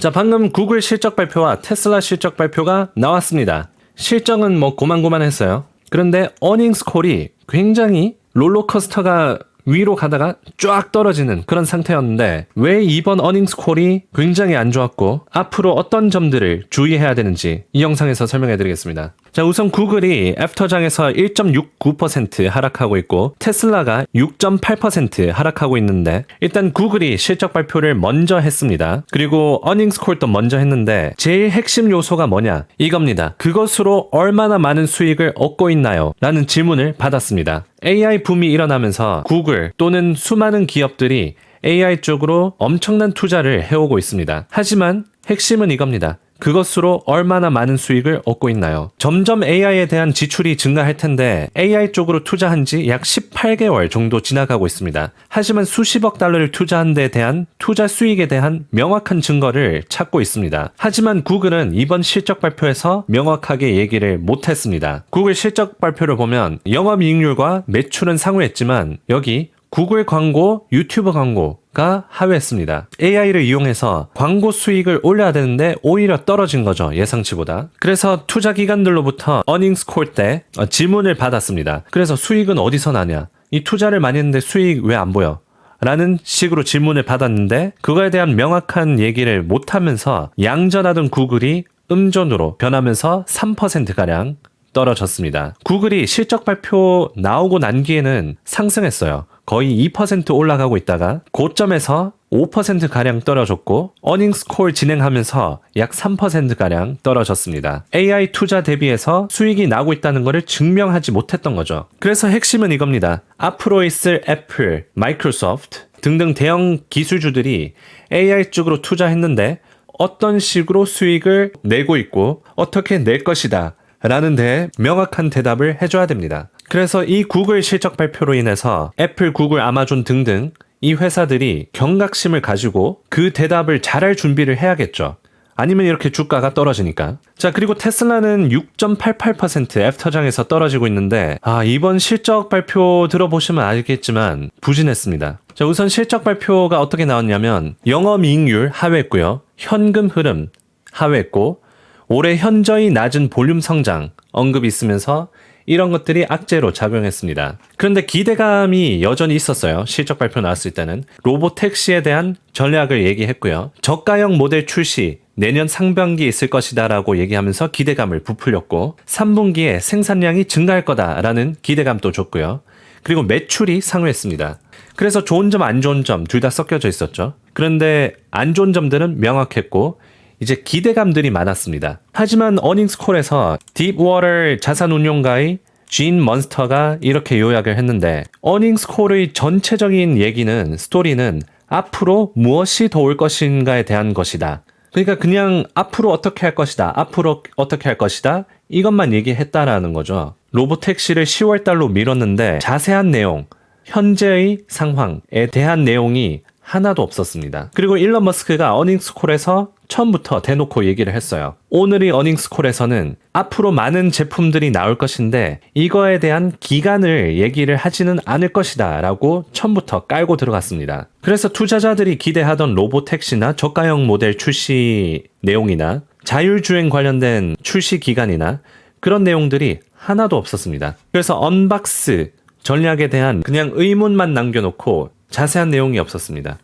자, 방금 구글 실적 발표와 테슬라 실적 발표가 나왔습니다. 실적은 뭐 고만고만했어요. 그런데 어닝스 콜이 굉장히 롤러코스터가 위로 가다가 쫙 떨어지는 그런 상태였는데 왜 이번 어닝스 콜이 굉장히 안 좋았고 앞으로 어떤 점들을 주의해야 되는지 이 영상에서 설명해 드리겠습니다. 자, 우선 구글이 애프터장에서 1.69% 하락하고 있고 테슬라가 6.8% 하락하고 있는데 일단 구글이 실적 발표를 먼저 했습니다. 그리고 어닝스 콜도 먼저 했는데 제일 핵심 요소가 뭐냐? 이겁니다. 그것으로 얼마나 많은 수익을 얻고 있나요? 라는 질문을 받았습니다. AI 붐이 일어나면서 구글 또는 수많은 기업들이 AI 쪽으로 엄청난 투자를 해오고 있습니다. 하지만 핵심은 이겁니다. 그것으로 얼마나 많은 수익을 얻고 있나요? 점점 AI에 대한 지출이 증가할 텐데 AI 쪽으로 투자한 지 약 18개월 정도 지나가고 있습니다. 하지만 수십억 달러를 투자한 데 대한 투자 수익에 대한 명확한 증거를 찾고 있습니다. 하지만 구글은 이번 실적 발표에서 명확하게 얘기를 못했습니다. 구글 실적 발표를 보면 영업이익률과 매출은 상회했지만 여기 구글 광고, 유튜브 광고가 하회했습니다. AI를 이용해서 광고 수익을 올려야 되는데 오히려 떨어진 거죠. 예상치보다. 그래서 투자 기관들로부터 어닝스 콜 때 질문을 받았습니다. 그래서 수익은 어디서 나냐? 이 투자를 많이 했는데 수익 왜 안 보여? 라는 식으로 질문을 받았는데 그거에 대한 명확한 얘기를 못하면서 양전하던 구글이 음전으로 변하면서 3%가량 떨어졌습니다. 구글이 실적 발표 나오고 난 뒤에는 상승했어요. 거의 2% 올라가고 있다가 고점에서 5%가량 떨어졌고 어닝스 콜 진행하면서 약 3%가량 떨어졌습니다. AI 투자 대비해서 수익이 나고 있다는 것을 증명하지 못했던 거죠. 그래서 핵심은 이겁니다. 앞으로 있을 애플, 마이크로소프트 등등 대형 기술주들이 AI 쪽으로 투자했는데 어떤 식으로 수익을 내고 있고 어떻게 낼 것이다 라는 데 명확한 대답을 해줘야 됩니다. 그래서 이 구글 실적 발표로 인해서 애플, 구글, 아마존 등등 이 회사들이 경각심을 가지고 그 대답을 잘할 준비를 해야겠죠. 아니면 이렇게 주가가 떨어지니까. 자, 그리고 테슬라는 6.88% 애프터장에서 떨어지고 있는데 이번 실적 발표 들어보시면 알겠지만 부진했습니다. 자, 우선 실적 발표가 어떻게 나왔냐면 영업이익률 하회했고요. 현금 흐름 하회했고 올해 현저히 낮은 볼륨 성장 언급이 있으면서 이런 것들이 악재로 작용했습니다. 그런데 기대감이 여전히 있었어요. 실적 발표 나왔을 때는. 로보택시에 대한 전략을 얘기했고요. 저가형 모델 출시 내년 상반기에 있을 것이다 라고 얘기하면서 기대감을 부풀렸고 3분기에 생산량이 증가할 거다라는 기대감도 줬고요. 그리고 매출이 상회했습니다. 그래서 좋은 점 안 좋은 점 둘 다 섞여져 있었죠. 그런데 안 좋은 점들은 명확했고 이제 기대감들이 많았습니다. 하지만 어닝스 콜에서 딥워터 자산운용가의 진 먼스터가 이렇게 요약을 했는데 어닝스 콜의 전체적인 얘기는 스토리는 앞으로 무엇이 더 올 것인가에 대한 것이다. 그러니까 그냥 앞으로 어떻게 할 것이다. 앞으로 어떻게 할 것이다. 이것만 얘기했다라는 거죠. 로보택시를 10월 달로 미뤘는데 자세한 내용, 현재의 상황에 대한 내용이 하나도 없었습니다. 그리고 일론 머스크가 어닝스 콜에서 처음부터 대놓고 얘기를 했어요. 오늘의 어닝스 콜에서는 앞으로 많은 제품들이 나올 것인데 이거에 대한 기간을 얘기를 하지는 않을 것이다 라고 처음부터 깔고 들어갔습니다. 그래서 투자자들이 기대하던 로보택시나 저가형 모델 출시 내용이나 자율주행 관련된 출시 기간이나 그런 내용들이 하나도 없었습니다. 그래서 언박스 전략에 대한 그냥 의문만 남겨놓고 자세한 내용이 없었습니다.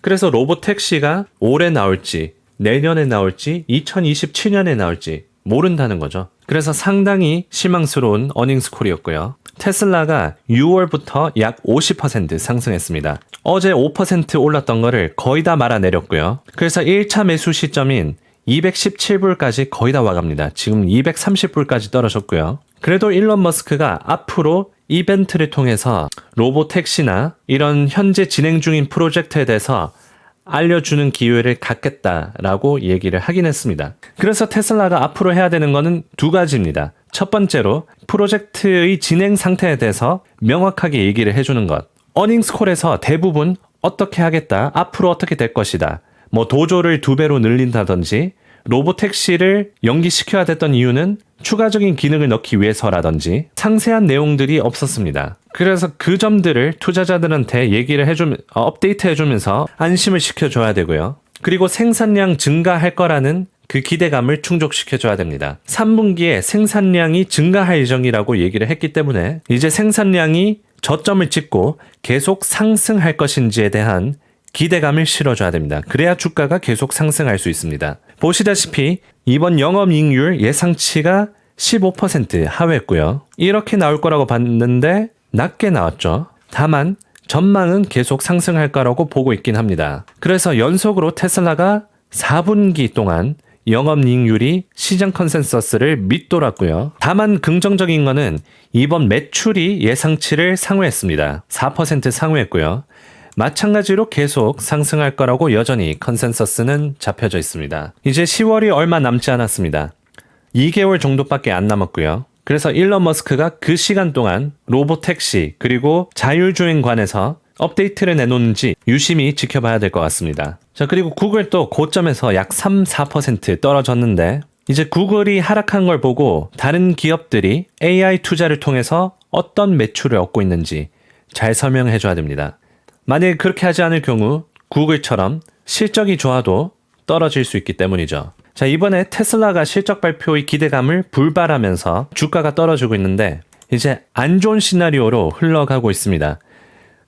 그래서 로보택시가 올해 나올지 내년에 나올지 2027년에 나올지 모른다는 거죠. 그래서 상당히 실망스러운 어닝스 콜이었고요. 테슬라가 6월부터 약 50% 상승했습니다. 어제 5% 올랐던 거를 거의 다 말아내렸고요. 그래서 1차 매수 시점인 217불까지 거의 다 와갑니다. 지금 230불까지 떨어졌고요. 그래도 일론 머스크가 앞으로 이벤트를 통해서 로보택시나 이런 현재 진행 중인 프로젝트에 대해서 알려주는 기회를 갖겠다라고 얘기를 하긴 했습니다. 그래서 테슬라가 앞으로 해야 되는 거는 두 가지입니다. 첫 번째로 프로젝트의 진행 상태에 대해서 명확하게 얘기를 해주는 것. 어닝스 콜에서 대부분 어떻게 하겠다, 앞으로 어떻게 될 것이다. 뭐 도조를 2배로 늘린다든지 로보택시를 연기시켜야 됐던 이유는 추가적인 기능을 넣기 위해서라든지 상세한 내용들이 없었습니다. 그래서 그 점들을 투자자들한테 얘기를 업데이트 해주면서 안심을 시켜줘야 되고요. 그리고 생산량 증가할 거라는 그 기대감을 충족시켜줘야 됩니다. 3분기에 생산량이 증가할 예정이라고 얘기를 했기 때문에 이제 생산량이 저점을 찍고 계속 상승할 것인지에 대한 기대감을 실어줘야 됩니다. 그래야 주가가 계속 상승할 수 있습니다. 보시다시피 이번 영업이익률 예상치가 15% 하회했고요. 이렇게 나올 거라고 봤는데 낮게 나왔죠. 다만 전망은 계속 상승할 거라고 보고 있긴 합니다. 그래서 연속으로 테슬라가 4분기 동안 영업이익률이 시장 컨센서스를 밑돌았고요. 다만 긍정적인 거는 이번 매출이 예상치를 상회했습니다. 4% 상회했고요. 마찬가지로 계속 상승할 거라고 여전히 컨센서스는 잡혀져 있습니다. 이제 10월이 얼마 남지 않았습니다. 2개월 정도밖에 안 남았고요. 그래서 일론 머스크가 그 시간 동안 로보택시 그리고 자율주행 관해서 업데이트를 내놓는지 유심히 지켜봐야 될 것 같습니다. 자, 그리고 구글도 고점에서 약 3-4% 떨어졌는데 이제 구글이 하락한 걸 보고 다른 기업들이 AI 투자를 통해서 어떤 매출을 얻고 있는지 잘 설명해 줘야 됩니다. 만약에 그렇게 하지 않을 경우 구글처럼 실적이 좋아도 떨어질 수 있기 때문이죠. 자, 이번에 테슬라가 실적 발표의 기대감을 불발하면서 주가가 떨어지고 있는데 이제 안 좋은 시나리오로 흘러가고 있습니다.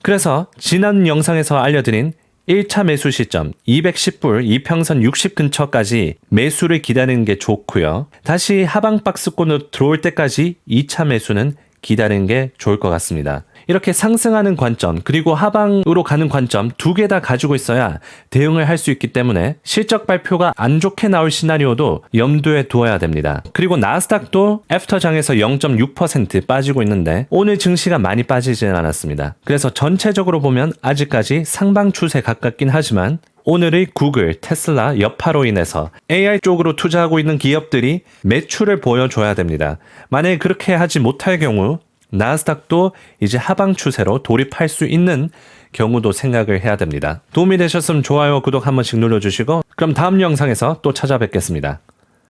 그래서 지난 영상에서 알려드린 1차 매수 시점 210불 이평선 60 근처까지 매수를 기다리는 게 좋고요. 다시 하방 박스권으로 들어올 때까지 2차 매수는 기다리는 게 좋을 것 같습니다. 이렇게 상승하는 관점 그리고 하방으로 가는 관점 두 개 다 가지고 있어야 대응을 할 수 있기 때문에 실적 발표가 안 좋게 나올 시나리오도 염두에 두어야 됩니다. 그리고 나스닥도 애프터장에서 0.6% 빠지고 있는데 오늘 증시가 많이 빠지지는 않았습니다. 그래서 전체적으로 보면 아직까지 상방 추세 가깝긴 하지만 오늘의 구글, 테슬라 여파로 인해서 AI 쪽으로 투자하고 있는 기업들이 매출을 보여줘야 됩니다. 만약에 그렇게 하지 못할 경우 나스닥도 이제 하방 추세로 돌입할 수 있는 경우도 생각을 해야 됩니다. 도움이 되셨으면 좋아요, 구독 한 번씩 눌러주시고 그럼 다음 영상에서 또 찾아뵙겠습니다.